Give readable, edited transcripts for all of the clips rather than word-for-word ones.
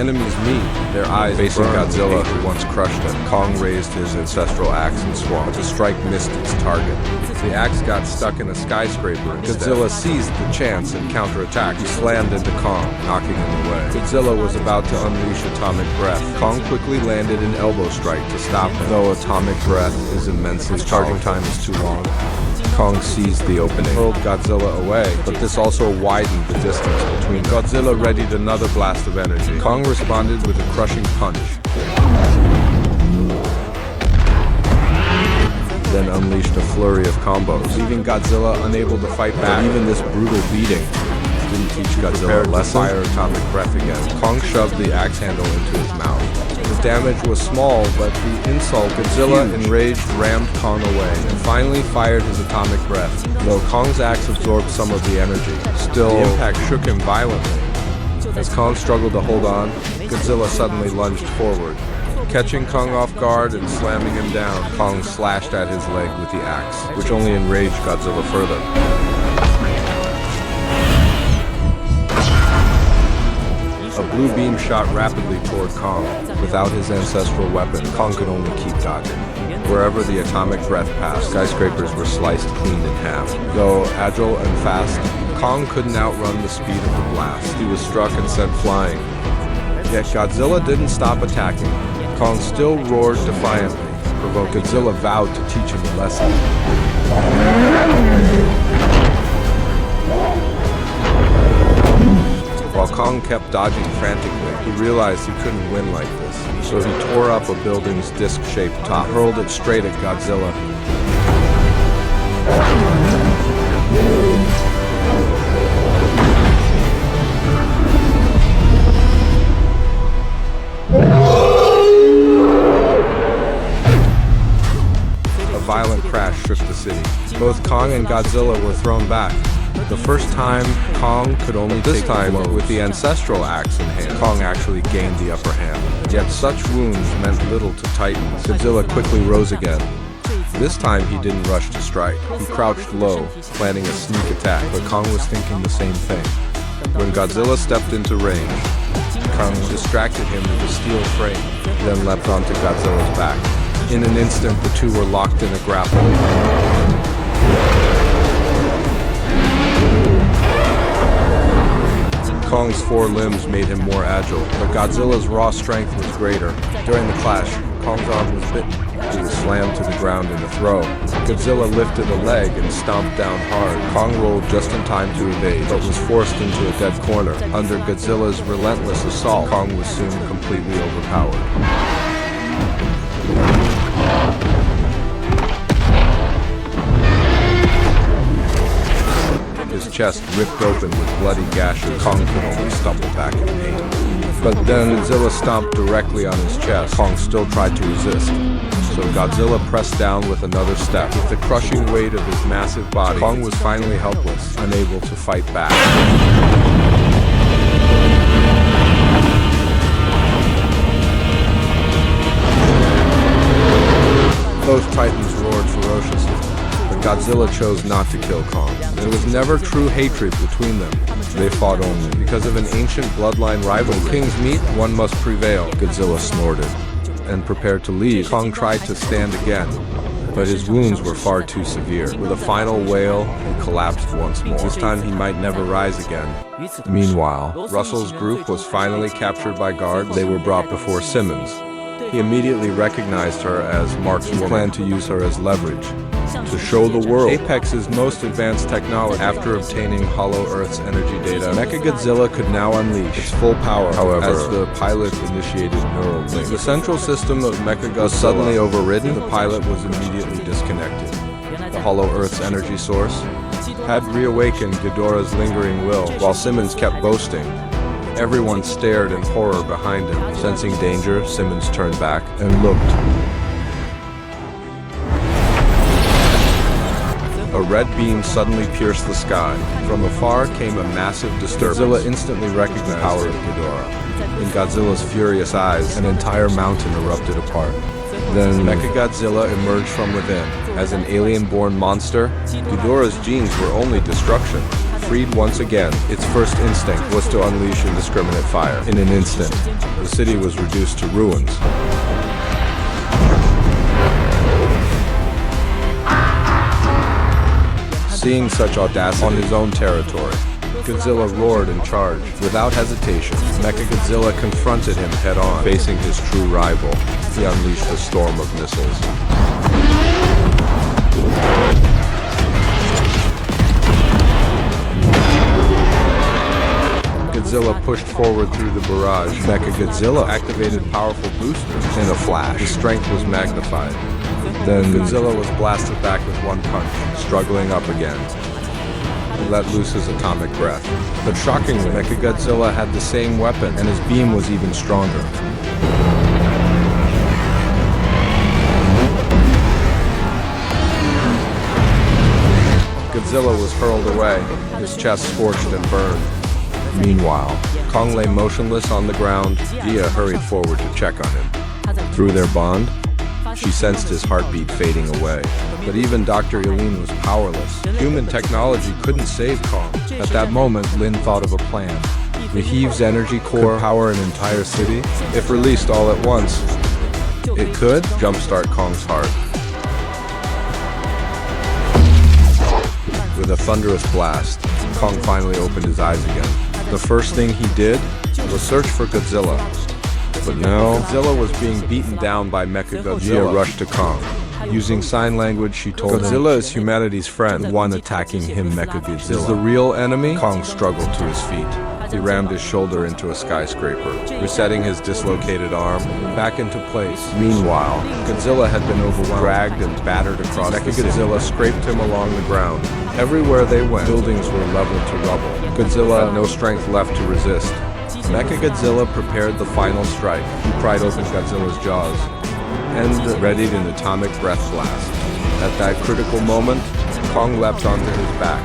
enemies meet, their eyes facing Godzilla, who once crushed him. Kong raised his ancestral axe and swung, but the strike missed its target. The axe got stuck in a skyscraper instead. Godzilla seized the chance and counterattacked. He slammed into Kong, knocking him away. Godzilla was about to unleash atomic breath. Kong quickly landed an elbow strike to stop him. Though atomic breath is immensely his charging time is too long, Kong seized the opening, hurled Godzilla away, but this also widened the distance between them. Godzilla readied another blast of energy. Kong responded with a crushing punch, then unleashed a flurry of combos, leaving Godzilla unable to fight back. But even this brutal beating didn't teach Godzilla a lesson. Fire atomic breath again. Kong shoved the axe handle into his mouth. The damage was small, but the insult, Godzilla, enraged, rammed Kong away, and finally fired his atomic breath. Though Kong's axe absorbed some of the energy, still the impact shook him violently. As Kong struggled to hold on, Godzilla suddenly lunged forward. Catching Kong off guard and slamming him down, Kong slashed at his leg with the axe, which only enraged Godzilla further. A blue beam shot rapidly toward Kong. Without his ancestral weapon, Kong could only keep dodging. Wherever the atomic breath passed, skyscrapers were sliced clean in half. Though agile and fast, Kong couldn't outrun the speed of the blast. He was struck and sent flying. Yet Godzilla didn't stop attacking. Kong still roared defiantly. Provoked, Godzilla vowed to teach him a lesson. While Kong kept dodging frantically, he realized he couldn't win like this. So he tore up a building's disc-shaped top, hurled it straight at Godzilla. A violent crash shook the city. Both Kong and Godzilla were thrown back. The first time, Kong could only take blows. With the ancestral axe in hand, Kong actually gained the upper hand. Yet such wounds meant little to Titans. Godzilla quickly rose again. This time he didn't rush to strike. He crouched low, planning a sneak attack, but Kong was thinking the same thing. When Godzilla stepped into range, Kong distracted him with a steel frame, then leapt onto Godzilla's back. In an instant, the two were locked in a grapple. Kong's four limbs made him more agile, but Godzilla's raw strength was greater. During the clash, Kong's arm was bitten. He was slammed to the ground in a throw. Godzilla lifted a leg and stomped down hard. Kong rolled just in time to evade, but was forced into a dead corner. Under Godzilla's relentless assault, Kong was soon completely overpowered. His chest ripped open with bloody gashes. Kong could only stumble back in pain. But then Godzilla stomped directly on his chest. Kong still tried to resist. So Godzilla pressed down with another step. With the crushing weight of his massive body, Kong was finally helpless, unable to fight back. Both Titans roared ferociously. Godzilla chose not to kill Kong. There was never true hatred between them. They fought only because of an ancient bloodline rivalry. When kings meet, one must prevail. Godzilla snorted and prepared to leave. Kong tried to stand again, but his wounds were far too severe. With a final wail, he collapsed once more. This time he might never rise again. Meanwhile, Russell's group was finally captured by guards. They were brought before Simmons. He immediately recognized her as Mark's woman. He planned to use her as leverage to show the world Apex's most advanced technology. After obtaining Hollow Earth's energy data, Mechagodzilla could now unleash its full power. However, as the pilot initiated neural links, the central system of Mechagodzilla was suddenly overridden. The pilot was immediately disconnected. The Hollow Earth's energy source had reawakened Ghidorah's lingering will, while Simmons kept boasting. Everyone stared in horror behind him. Sensing danger, Simmons turned back and looked. A red beam suddenly pierced the sky. From afar came a massive disturbance. Godzilla instantly recognized the power of Ghidorah. In Godzilla's furious eyes, an entire mountain erupted apart. Then Mechagodzilla emerged from within. As an alien-born monster, Ghidorah's genes were only destruction. freed once again, its first instinct was to unleash indiscriminate fire. In an instant, the city was reduced to ruins. Seeing such audacity on his own territory, Godzilla roared and charged. Without hesitation, Mechagodzilla confronted him head-on. Facing his true rival, he unleashed a storm of missiles. Godzilla pushed forward through the barrage. Mechagodzilla activated powerful boosters. In a flash, his strength was magnified. Then Godzilla was blasted back with one punch, struggling up again. He let loose his atomic breath. But shockingly, Mechagodzilla had the same weapon, and his beam was even stronger. Godzilla was hurled away, his chest scorched and burned. Meanwhile, Kong lay motionless on the ground. Gia hurried forward to check on him. Through their bond, she sensed his heartbeat fading away. But even Dr. Eileen was powerless. Human technology couldn't save Kong. At that moment, Lin thought of a plan. Mahiv's energy core could power an entire city. If released all at once, it could jumpstart Kong's heart. With a thunderous blast, Kong finally opened his eyes again. The first thing he did was search for Godzilla. But no, Godzilla was being beaten down by Mechagodzilla. Gia rushed to Kong. Using sign language, she told him Godzilla is humanity's friend. The one attacking him, Mechagodzilla, is the real enemy. Kong struggled to his feet. He rammed his shoulder into a skyscraper, resetting his dislocated arm back into place. Meanwhile, Godzilla had been overwhelmed, dragged and battered across. Mechagodzilla scraped him along the ground. Everywhere they went, buildings were leveled to rubble. Godzilla had no strength left to resist. Mechagodzilla prepared the final strike. He pried open Godzilla's jaws and readied an atomic breath blast. At that critical moment, Kong leapt onto his back.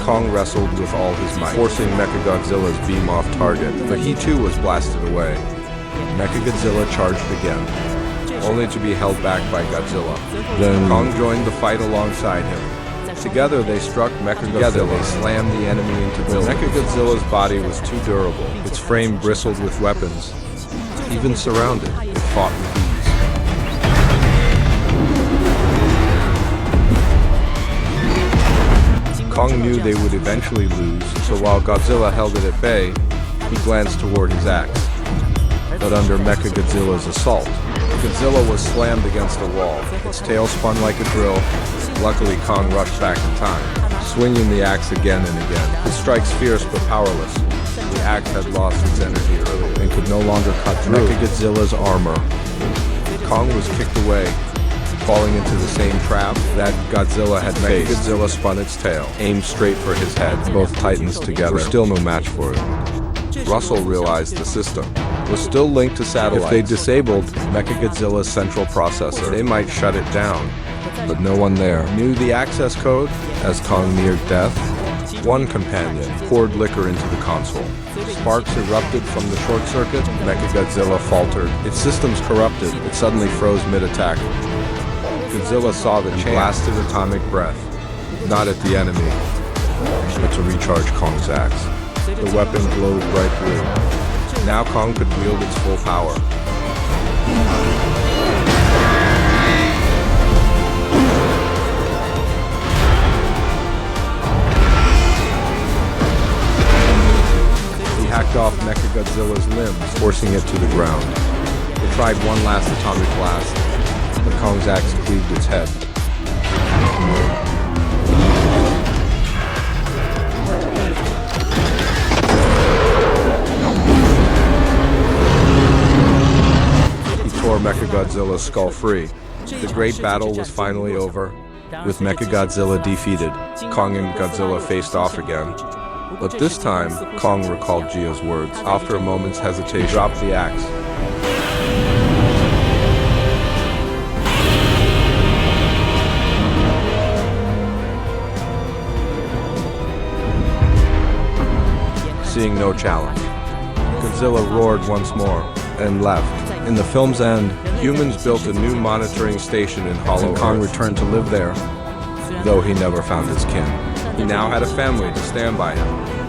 Kong wrestled with all his might, forcing Mechagodzilla's beam off target, but he too was blasted away. Mechagodzilla charged again, only to be held back by Godzilla. Then Kong joined the fight alongside him. Together they struck Mechagodzilla. Together they slammed the enemy into buildings. Mechagodzilla's body was too durable. Its frame bristled with weapons. Even surrounded, it fought with ease. Kong knew they would eventually lose, so while Godzilla held it at bay, he glanced toward his axe. But under Mechagodzilla's assault, Godzilla was slammed against a wall. Its tail spun like a drill. Luckily, Kong rushed back in time, swinging the axe again and again. His strikes fierce but powerless. The axe had lost its energy earlier and could no longer cut through Mechagodzilla's armor. Kong was kicked away, falling into the same trap that Godzilla had faced. Godzilla spun its tail, aimed straight for his head. Both titans together were still no match for it. Russell realized the system was still linked to satellites. If they disabled Mechagodzilla's central processor, they might shut it down. But no one there knew the access code. As Kong neared death, one companion poured liquor into the console. Sparks erupted from the short circuit. Mechagodzilla faltered. Its systems corrupted. It suddenly froze mid-attack. Godzilla saw the chance, blasted atomic breath, not at the enemy, but to recharge Kong's axe. The weapon glowed bright blue. Now Kong could wield its full power. He hacked off Mechagodzilla's limbs, forcing it to the ground. It tried one last atomic blast, but Kong's axe cleaved its head. He tore Mechagodzilla's skull free. The great battle was finally over. With Mechagodzilla defeated, Kong and Godzilla faced off again. But this time, Kong recalled Gia's words. After a moment's hesitation, he dropped the axe. Seeing no challenge, Godzilla roared once more and left. In the film's end, Humans built a new monitoring station in Hollow Earth. Kong returned to live there, though he never found his kin. He now had a family to stand by him.